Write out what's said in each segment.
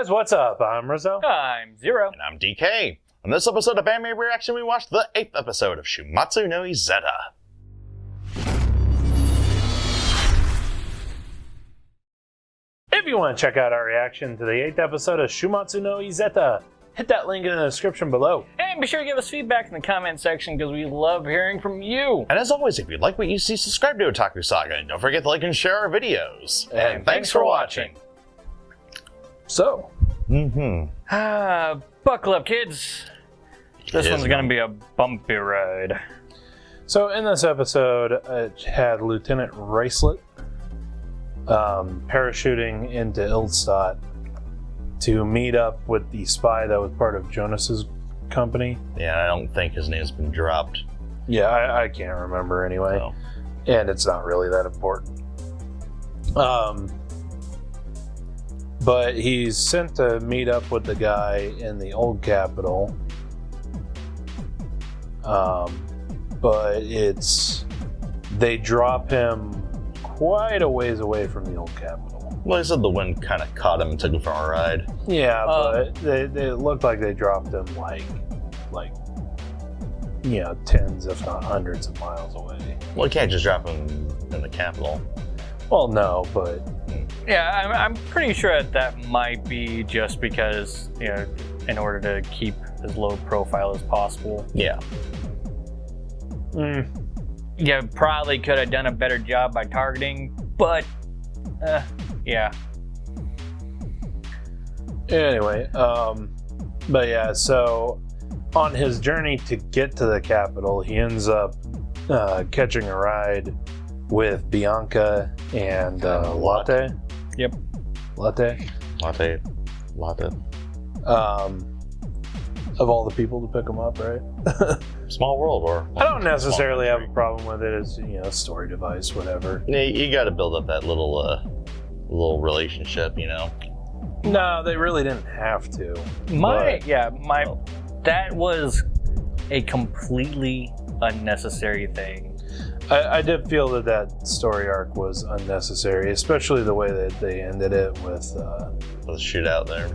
guys, what's up? I'm Rizzo. I'm Zero. And I'm DK. On this episode of Anime Reaction, we watched the 8th episode of Shuumatsu No Izetta. If you want to check out our reaction to the 8th episode of Shuumatsu No Izetta, hit that link in the description below. And be sure to give us feedback in the comment section because we love hearing from you. And as always, if you like what you see, subscribe to Otaku Saga, and don't forget to like and share our videos. And thanks for watching. So, buckle up, kids. This one's going to be a bumpy ride. So in this episode, it had Lieutenant Ricelet parachuting into Ildstadt to meet up with the spy that was part of Jonas's company. Yeah, I don't think his name's been dropped. Yeah, I can't remember anyway. No. And it's not really that important. But he's sent to meet up with the guy in the old capital. But they drop him quite a ways away from the old capital. Well, he said the wind kind of caught him and took him for a ride. Yeah, but it looked like they dropped him like tens, if not hundreds of miles away. Well, you can't just drop him in the capital. Well, no, but Yeah, I'm pretty sure that might be just because, in order to keep as low profile as possible. Yeah. Yeah, probably could have done a better job by targeting, but, yeah. Anyway, but yeah, so on his journey to get to the capital, he ends up catching a ride with Bianca and Latte. Yep. Latte. Of all the people to pick him up, right? Small world, or... I don't necessarily have a problem with it as, story device, whatever. Yeah, you got to build up that little relationship, No, they really didn't have to. That was a completely unnecessary thing. I did feel that story arc was unnecessary, especially the way that they ended it with... The shootout there.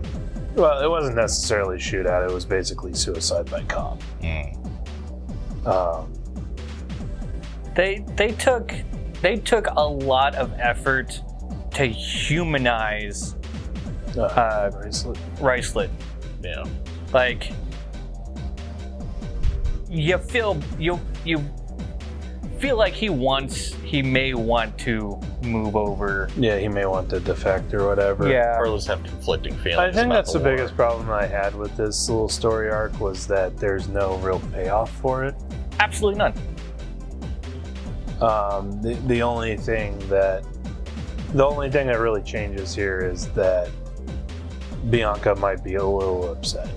Well, it wasn't necessarily shootout, it was basically suicide by cop. They took a lot of effort to humanize Ricelet. Yeah. Like, you feel like he may want to move over. Yeah, he may want to defect or whatever. Yeah. Or at least have conflicting feelings. I think that's the war. biggest problem I had with this little story arc was that there's no real payoff for it. Absolutely none. The only thing that really changes here is that Bianca might be a little upset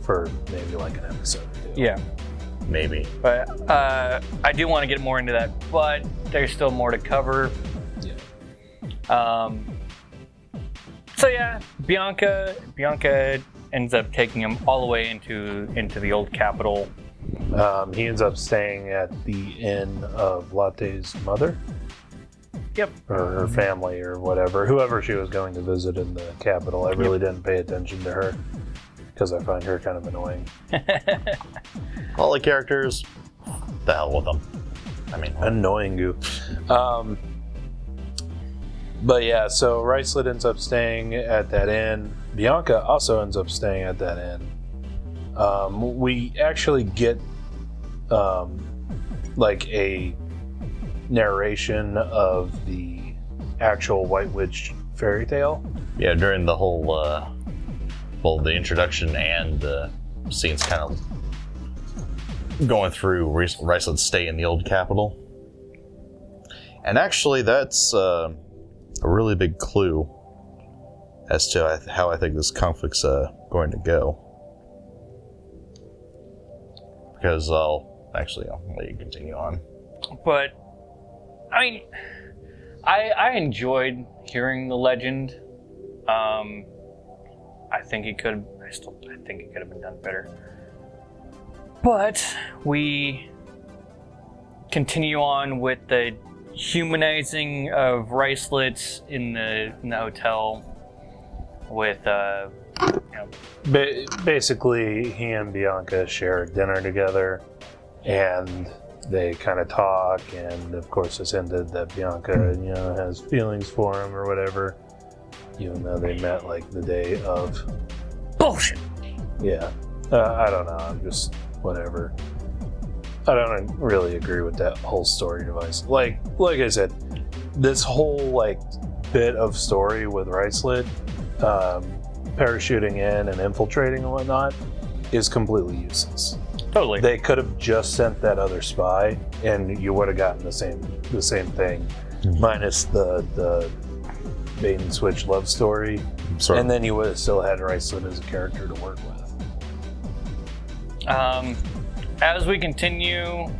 for maybe like an episode or two. Yeah. Maybe. But I do want to get more into that, but there's still more to cover. Yeah. So yeah, Bianca ends up taking him all the way into the old capital. He ends up staying at the inn of Latte's mother. Yep. Or her family or whatever. Whoever she was going to visit in the capital. I really didn't pay attention to her because I find her kind of annoying. All the characters, the hell with them. I mean, annoying goo. But yeah, so Ricelet ends up staying at that inn. Bianca also ends up staying at that inn. We actually get like a narration of the actual White Witch fairy tale. Yeah, during the whole, the introduction and the scenes kind of going through Ricelet's stay in the old capital. And actually, that's a really big clue as to how I think this conflict's going to go. Because I'll let you continue on. But I mean, I enjoyed hearing the legend. I think it could have been done better. But we continue on with the humanizing of Ricelet in the hotel with basically, he and Bianca share dinner together, and they kind of talk, and of course it's ended that Bianca, has feelings for him or whatever, even though they met like the day of. Bullshit. Yeah, I don't know. I'm just whatever. I don't really agree with that whole story device. Like I said, this whole like bit of story with Ricelet, parachuting in and infiltrating and whatnot, is completely useless. Totally. They could have just sent that other spy, and you would have gotten the same thing, minus the bait and switch love story, and then you would have still had Ricelet as a character to work with. As we continue,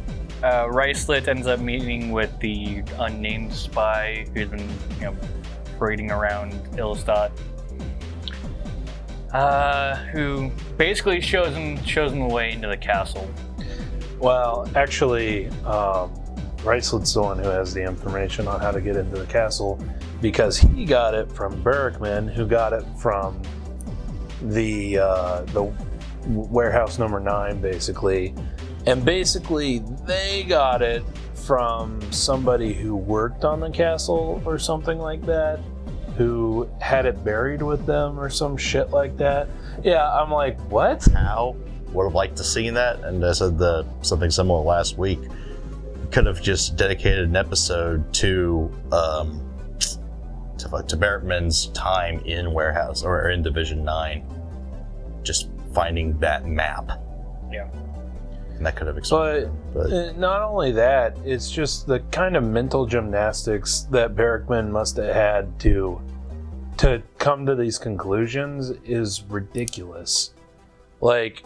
Ricelet ends up meeting with the unnamed spy who's been, parading around Illestat, who basically shows him the way into the castle. Well, actually, Ricelet's the one who has the information on how to get into the castle, because he got it from Berkman, who got it from the warehouse number 9, basically. And basically, they got it from somebody who worked on the castle or something like that, who had it buried with them or some shit like that. Yeah, I'm like, what? How? Would have liked to see that, and I said something similar last week. Could have just dedicated an episode to Berkman's time in warehouse or in Division 9, just finding that map. Yeah. And that could have explained it. But not only that, it's just the kind of mental gymnastics that Berkman must have had to come to these conclusions is ridiculous. Like,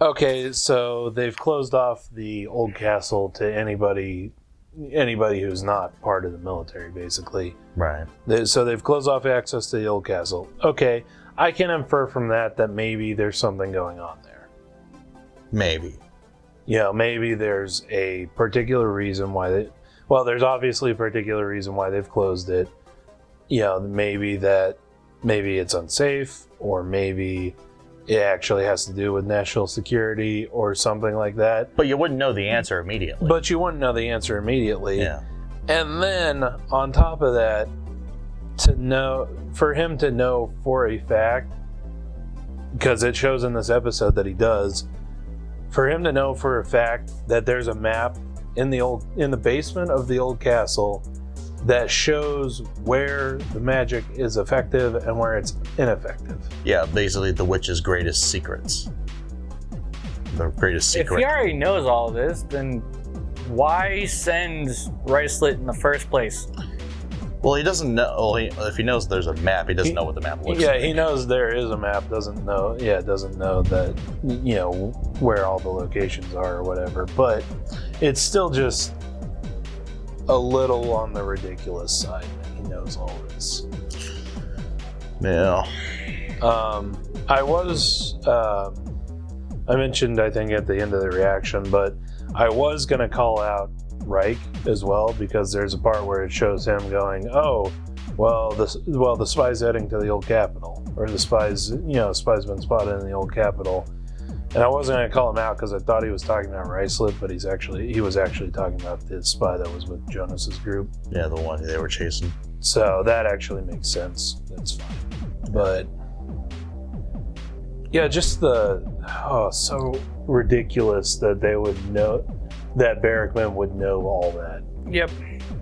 okay, so they've closed off the old castle to anybody who's not part of the military, basically. Right. So they've closed off access to the old castle. Okay, I can infer from that maybe there's something going on there. Maybe. Maybe there's a particular reason why there's obviously a particular reason why they've closed it. Maybe it's unsafe, or maybe it actually has to do with national security or something like that. But you wouldn't know the answer immediately. Yeah. And then on top of that, for him to know for a fact, because it shows in this episode that he does, for him to know for a fact that there's a map in the basement of the old castle that shows where the magic is effective and where it's ineffective. Yeah, basically the witch's greatest secrets. The greatest secret. If he already knows all of this, then why send Ricelet in the first place? Well, he doesn't know. Well, if he knows there's a map, he doesn't know what the map looks like. Yeah, he knows there is a map. Doesn't know that where all the locations are or whatever. But it's still just a little on the ridiculous side that he knows all this. Yeah. I mentioned, I think, at the end of the reaction, but I was gonna call out Reich as well, because there's a part where it shows him going, the spy's heading to the old capital, or the spy's been spotted in the old capital. And I wasn't going to call him out because I thought he was talking about Ricelet, but he was actually talking about the spy that was with Jonas's group. Yeah, the one they were chasing. So that actually makes sense. That's fine. But yeah, just so ridiculous that they would know, that Berkman would know all that. Yep.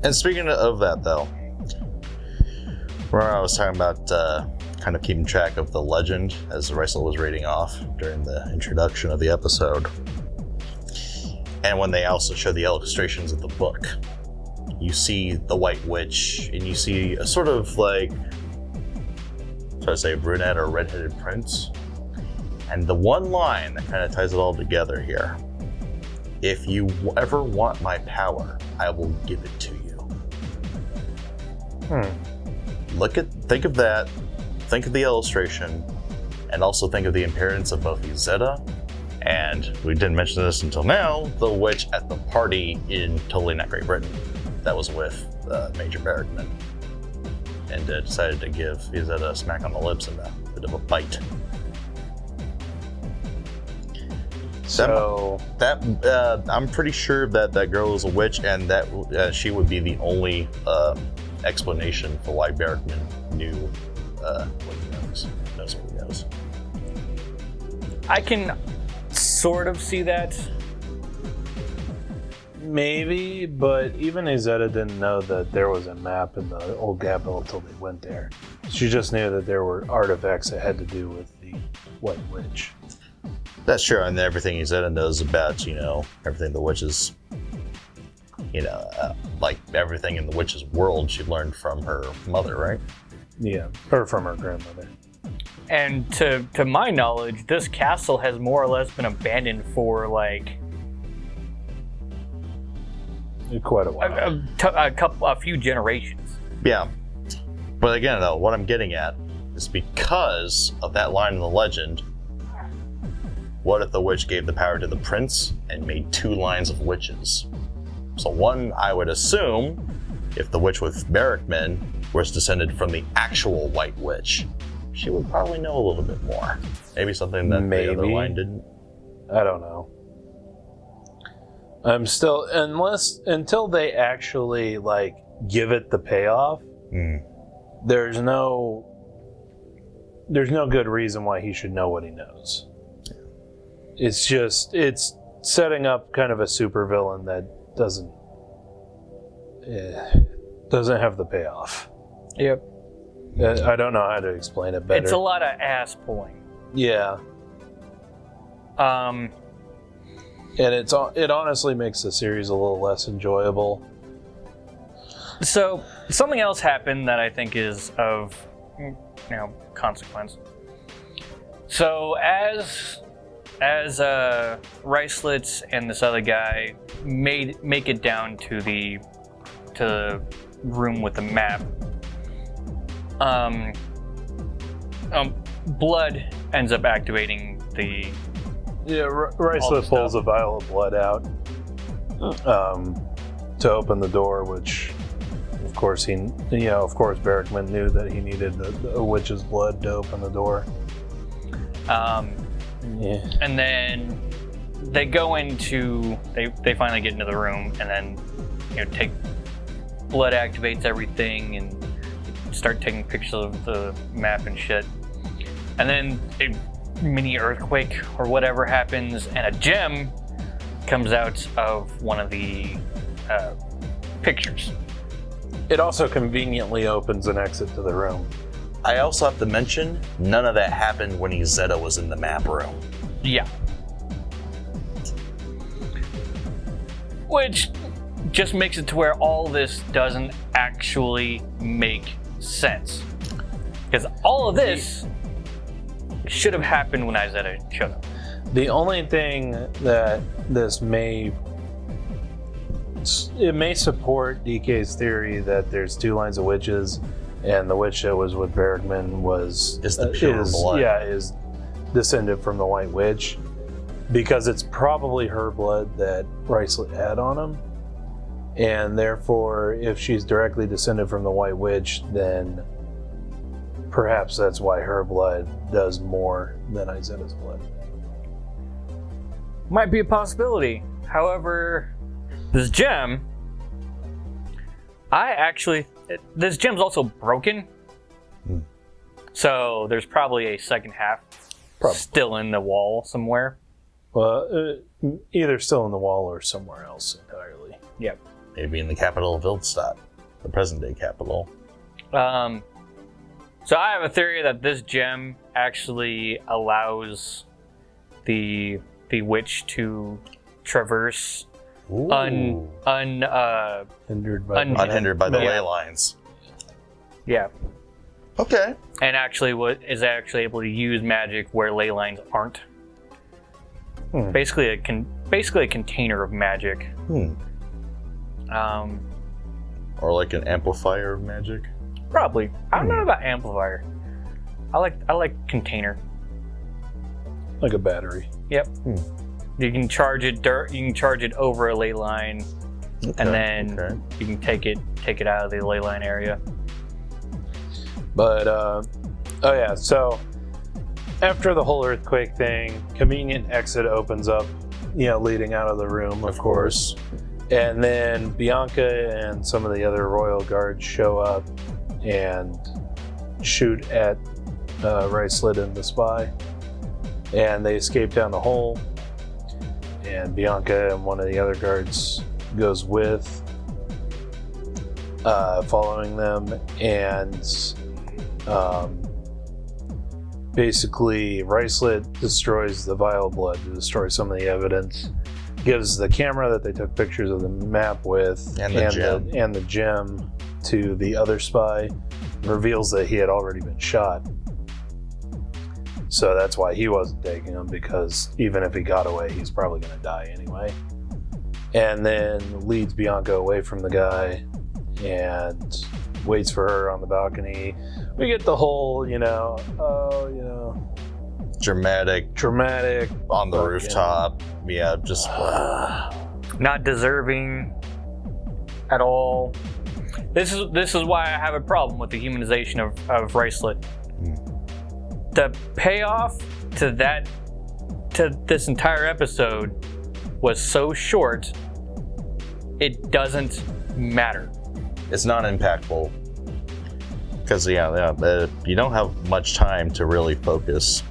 And speaking of that, though, remember I was talking about kind of keeping track of the legend as Ricelet was reading off during the introduction of the episode. And when they also show the illustrations of the book, you see the White Witch, and you see a sort of like, should I say, brunette or redheaded prince. And the one line that kind of ties it all together here: if you ever want my power, I will give it to you. Think of that, think of the illustration, and also think of the appearance of both Izetta, and we didn't mention this until now, the witch at the party in Totally Not Great Britain that was with Major Berkman, and decided to give Izetta a smack on the lips in the bit of a bite. So That I'm pretty sure that that girl is a witch, and that she would be the only explanation for why Berrickman knew what he knows what he knows. I can sort of see that. maybe, but even Izetta didn't know that there was a map in the old capital until they went there. She just knew that there were artifacts that had to do with the White Witch. That's true, and everything Izetta knows about, everything the witches, like everything in the witch's world, she learned from her mother, right? Yeah, or from her grandmother. And to my knowledge, this castle has more or less been abandoned for like Quite a while. a few generations. Yeah. But again, though, what I'm getting at is because of that line in the legend, what if the witch gave the power to the prince and made 2 lines of witches? So one, I would assume, if the witch with Berrickman was descended from the actual White Witch, she would probably know a little bit more. Maybe something that the other line didn't. I don't know. I'm still, until they actually give it the payoff, there's no good reason why he should know what he knows. It's setting up kind of a supervillain that doesn't have the payoff. Yep. I don't know how to explain it better. It's a lot of ass pulling. Yeah. And it honestly makes the series a little less enjoyable. So something else happened that I think is of consequence. So as Ricelets and this other guy make it down to the room with the map, blood ends up activating the. Yeah, Ricelet pulls a vial of blood out to open the door, which, of course, Berrickman knew that he needed a witch's blood to open the door. And then they go into, they finally get into the room, and then take blood activates everything and start taking pictures of the map and shit. And then a mini earthquake or whatever happens, and a gem comes out of one of the pictures. It also conveniently opens an exit to the room. I also have to mention, none of that happened when Izetta was in the map room. Yeah. Which just makes it to where all this doesn't actually make sense. Because all of this should have happened when Izetta showed up. The only thing that this may support DK's theory that there's 2 lines of witches, and the witch that was with Berrickman is the pure blood. Yeah, is descended from the White Witch, because it's probably her blood that Ricelet had on him, and therefore, if she's directly descended from the White Witch, then perhaps that's why her blood does more than Izetta's blood. Might be a possibility. However, this gem, this gem's also broken. So there's probably a second half still in the wall somewhere. Well, either still in the wall or somewhere else entirely. Yep. Maybe in the capital of Wildstadt, the present-day capital. So I have a theory that this gem actually allows the witch to traverse unhindered by the ley lines. Yeah. Okay. And actually is actually able to use magic where ley lines aren't. Basically a container of magic. Or like an amplifier of magic. Probably. I don't know about amplifier. I like container. Like a battery. Yep. You can charge it over a ley line, and then you can take it out of the ley line area. But so After the whole earthquake thing, convenient exit opens up, leading out of the room, of course. And then Bianca and some of the other royal guards show up and shoot at Ricelet and the spy. And they escape down the hole. And Bianca and one of the other guards goes with, following them. And basically, Ricelet destroys the vial of blood to destroy some of the evidence. Gives the camera that they took pictures of the map with and the gem to the other spy. Reveals that he had already been shot. So that's why he wasn't taking him, because even if he got away, he's probably going to die anyway. And then leads Bianca away from the guy and waits for her on the balcony. We get the whole, dramatic on the rooftop. Yeah, just not deserving at all. This is why I have a problem with the humanization of Ricelet. The payoff to this entire episode was so short, it doesn't matter. It's not impactful because you don't have much time to really focus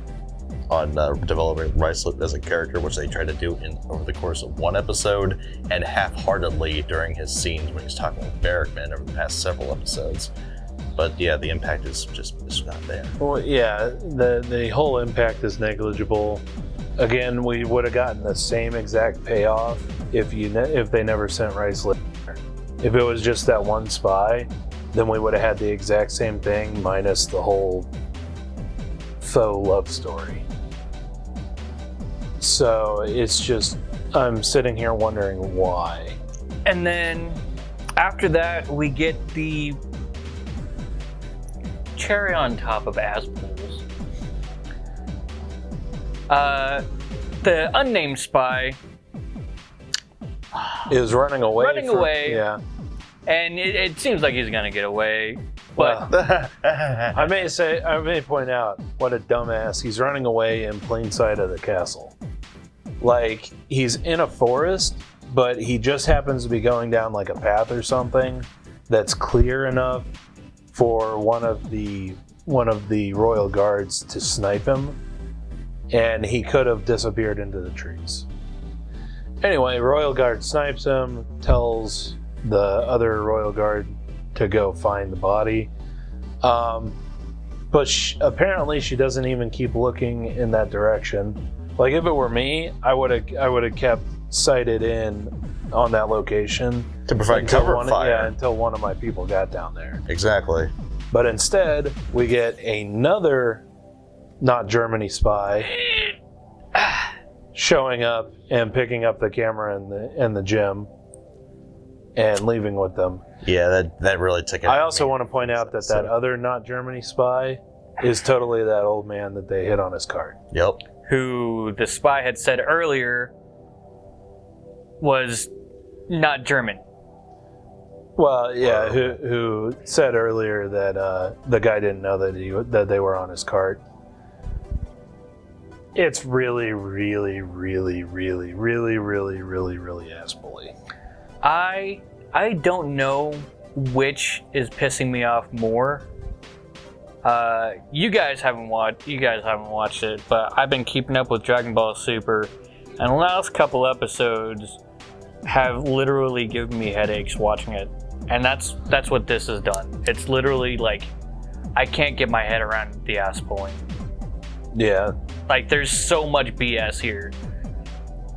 on developing Ricelet as a character, which they try to do over the course of one episode, and half-heartedly during his scenes when he's talking with Barrickman over the past several episodes. But yeah, the impact is just not there. Well, yeah, the whole impact is negligible. Again, we would have gotten the same exact payoff if they never sent Ricelet. If it was just that one spy, then we would have had the exact same thing minus the whole faux love story. So it's just, I'm sitting here wondering why. And then after that, we get the cherry on top of assholes. The unnamed spy is running away. Yeah. And it seems like he's gonna get away. But I may point out what a dumbass. He's running away in plain sight of the castle. Like, he's in a forest, but he just happens to be going down like a path or something that's clear enough for one of the royal guards to snipe him, and he could have disappeared into the trees. Anyway, royal guard snipes him, tells the other royal guard to go find the body, but apparently she doesn't even keep looking in that direction. Like, if it were me, I would have kept sighted in on that location to provide cover fire. Yeah, until one of my people got down there. Exactly. But instead, we get another not Germany spy showing up and picking up the camera and the gem and leaving with them. Yeah, that really took it. I also want to point out that other not Germany spy is totally that old man that they hit on his cart. Yep. Who the spy had said earlier was not German. Well, yeah, who said earlier that the guy didn't know that they were on his cart. It's really, really, really, really, really, really, really, really ass-bully. I don't know which is pissing me off more. You guys haven't watched it, but I've been keeping up with Dragon Ball Super, and the last couple episodes have literally given me headaches watching it. And that's what this has done. It's literally like, I can't get my head around the ass pulling. Yeah. Like, there's so much BS here.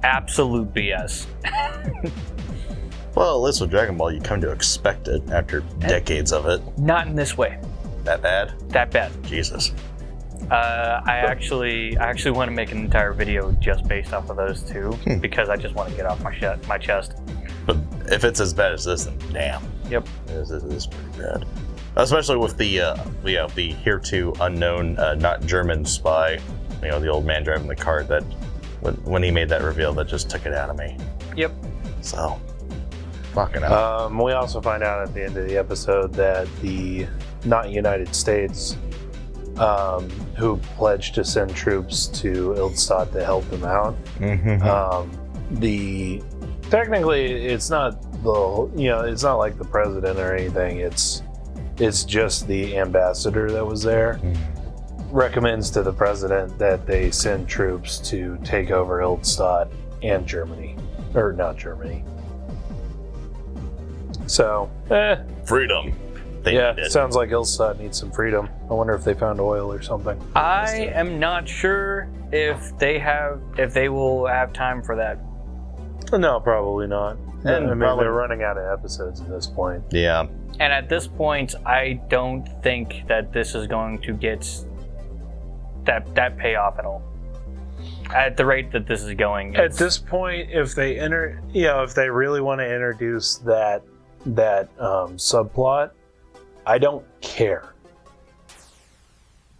Absolute BS. Well, at least with Dragon Ball, you come to expect it after decades of it. Not in this way. That bad? That bad. Jesus. I actually want to make an entire video just based off of those two, because I just want to get off my chest. But if it's as bad as this, then damn. Yep. This is pretty bad. Especially with the hereto unknown, not German spy, the old man driving the cart, that when he made that reveal, that just took it out of me. Yep. So, fucking hell. We also find out at the end of the episode that the not United States who pledged to send troops to Ildstadt to help them out. Technically, it's not it's not like the president or anything. It's just the ambassador that was there. Recommends to the president that they send troops to take over Ildstadt and Germany, or not Germany. So, Freedom. They yeah, need it. sounds like Ildstadt needs some freedom. I wonder if they found oil or something. I am not sure if they will have time for that. No, probably not. And I mean, probably- they're running out of episodes at this point. Yeah. And at this point, I don't think that this is going to get that payoff at all. At the rate that this is going, At this point, if they if they really want to introduce that subplot, I don't care.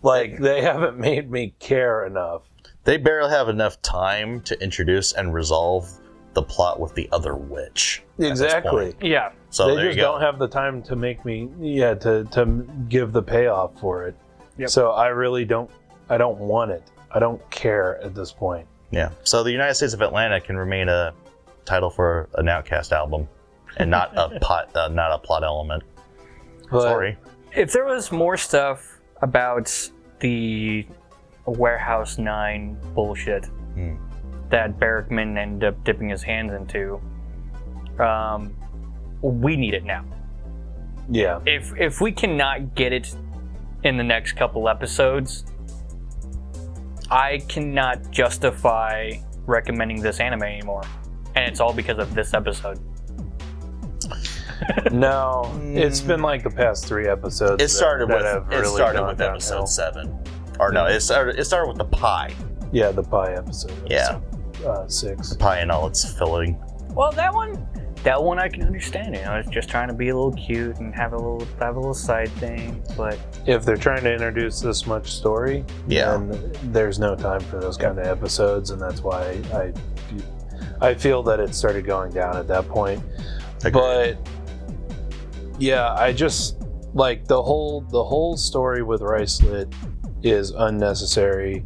Like, they haven't made me care enough. They barely have enough time to introduce and resolve the plot with the other witch. at this Exactly. point. yeah, So They there just you go. don't have the time to make me, to give the payoff for it. Yep. So I really don't want it. I don't care at this point. Yeah. So the United States of Atlanta can remain a title for an Outcast album, and not a plot element. But Sorry. if there was more stuff about the Warehouse 9 bullshit that Barrickman ended up dipping his hands into, we need it now. Yeah. If we cannot get it in the next couple episodes, I cannot justify recommending this anime anymore. And it's all because of this episode. No, it's been like the past 3 episodes. It started that with have really gone episode downhill. 7, or no, it started with the pie, Yeah, the pie episode. Yeah. 6. pie and all its filling. Well, that one I can understand. It's just trying to be a little cute and have a little side thing. But If they're trying to introduce this much story, Yeah. then there's no time for those kind of episodes, and that's why I feel that it started going down at that point. Agreed. But yeah, I just like the whole story with Ricelet is unnecessary.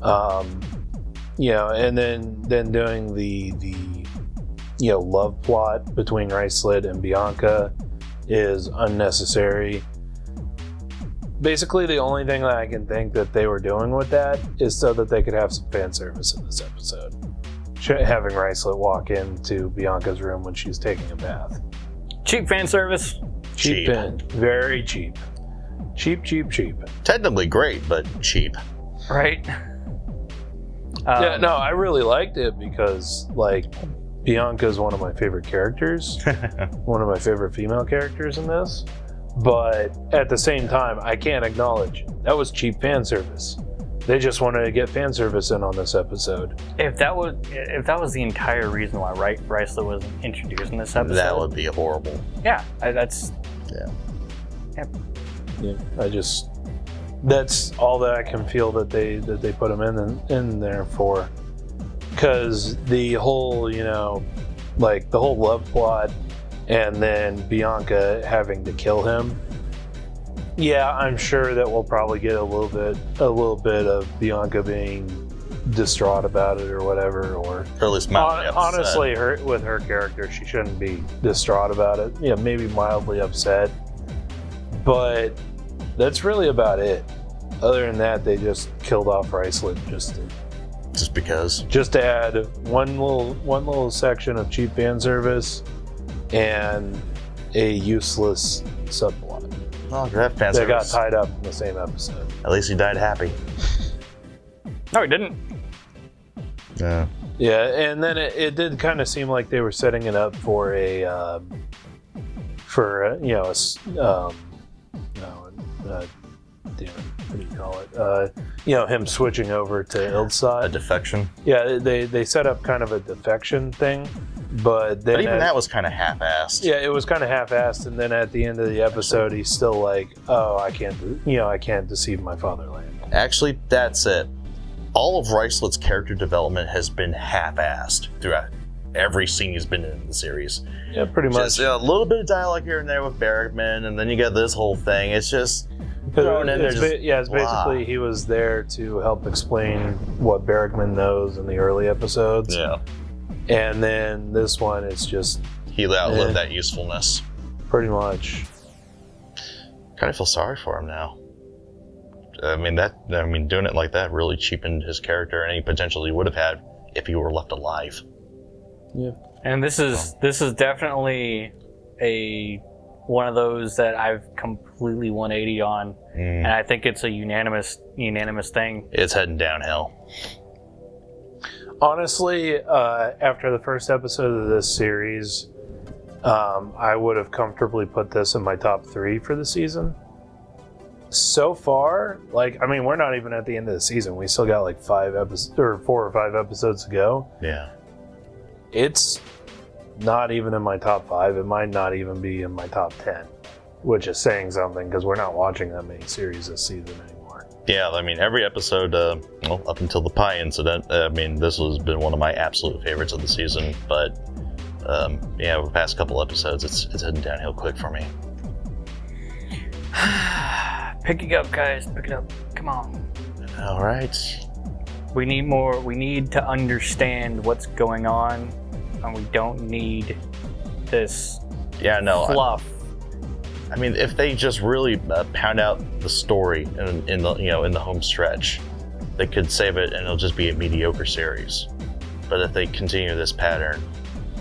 And then doing the love plot between Ricelet and Bianca is unnecessary. Basically, the only thing that I can think that they were doing with that is so that they could have some fan service in this episode. Having Ricelet walk into Bianca's room when she's taking a bath. cheap fan service. Cheap. And very cheap. Cheap. Technically great, but cheap. Right? Yeah, no, I really liked it because, like, Bianca is one of my favorite characters, one of my favorite female characters in this. But at the same time, I can't acknowledge that was cheap fan service. They just wanted to get fan service in on this episode. If that was the entire reason why Ricelet was introduced in this episode, That would be horrible. yeah, that's Yeah. Yeah, that's all that I can feel that they put him in there for. Because the whole, like the whole love plot, and then Bianca having to kill him. Yeah, I'm sure that we'll probably get a little bit of Bianca being distraught about it or whatever, or Or at least mildly upset. honestly, with her character, she shouldn't be distraught about it. Yeah, maybe mildly upset, but that's really about it. Other than that, they just killed off Ricelet Just because. just to add one little section of cheap fan service and a useless subplot Oh, that fan that got service. tied up in the same episode. At least he died happy. no, it didn't. Yeah. Yeah, and then it did kind of seem like they were setting it up for what do you call it? Him switching over to A Ildstadt. defection. Yeah, they set up kind of a defection thing, but then But even that was kind of half-assed. yeah, it was kind of half-assed, and then at the end of the episode, he's still like, "Oh, I can't deceive my fatherland." Actually, that's it. All of Ricelet's character development has been half-assed throughout every scene he's been in the series. Yeah, pretty much. Just a little bit of dialogue here and there with Barrickman, and then you get this whole thing. It's just thrown in there. It's basically he was there to help explain what Bergman knows in the early episodes. Yeah. And then this one, it's just he outlived that usefulness. Pretty much. Kind of feel sorry for him now. Doing it like that really cheapened his character and any potential he would have had if he were left alive. Yeah. And this is definitely one of those that I've completely 180 on, and I think it's a unanimous thing. It's heading downhill. Honestly, after the first episode of this series, I would have comfortably put this in my top 3 for the season. So far, we're not even at the end of the season. We still got 4 or 5 episodes to go. Yeah. It's not even in my top 5. It might not even be in my top 10, which is saying something because we're not watching that many series this season anymore. Yeah, every episode, up until the pie incident, this has been one of my absolute favorites of the season, but over the past couple episodes, it's heading downhill quick for me. Pick it up, guys. Pick it up. Come on. All right. We need more. We need to understand what's going on, and we don't need this fluff. If they just really pound out the story in the home stretch, they could save it, and it'll just be a mediocre series. But if they continue this pattern,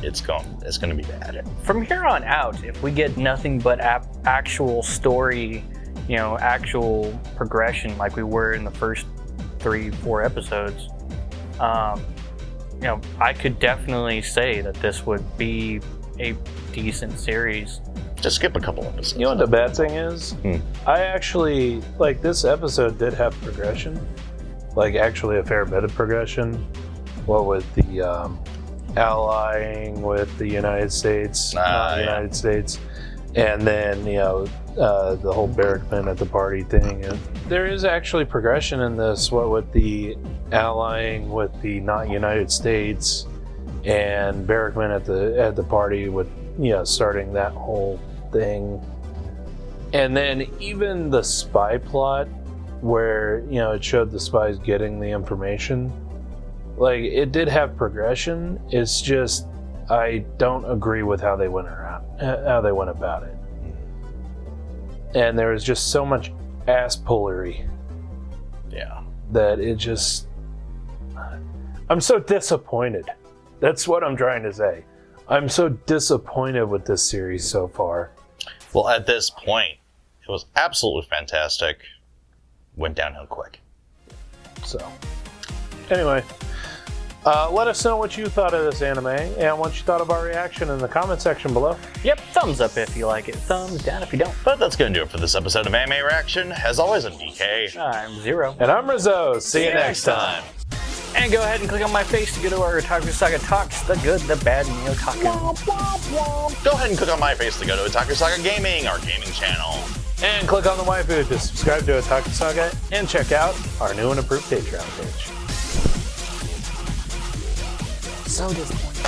it's going to be bad. From here on out, if we get nothing but actual story, actual progression like we were in the first 3-4 episodes, I could definitely say that this would be a decent series. Just skip a couple episodes. You know what the bad thing is? I actually, this episode did have progression. Actually a fair bit of progression. What with the allying with the United States, United States, and then, the whole Bergman at the party thing. And there is actually progression in this, what with the allying with the not United States and Bergman at the party with, starting that whole thing. And then even the spy plot where, it showed the spies getting the information, it did have progression. It's just, I don't agree with how they went about it. And there was just so much ass-pullery. Yeah. That it just... I'm so disappointed. That's what I'm trying to say. I'm so disappointed with this series so far. Well, at this point, it was absolutely fantastic. Went downhill quick. So, anyway, let us know what you thought of this anime and what you thought of our reaction in the comment section below. Yep, thumbs up if you like it, thumbs down if you don't. But that's going to do it for this episode of Anime Reaction. As always, I'm DK. I'm Zero. And I'm Rizzo. See you next time. And go ahead and click on my face to go to our Otaku Saga Talks, the good, the bad, and the otaku. Go ahead and click on my face to go to Otaku Saga Gaming, our gaming channel. And click on the waifu to subscribe to Otaku Saga and check out our new and improved Patreon page. So disappointed.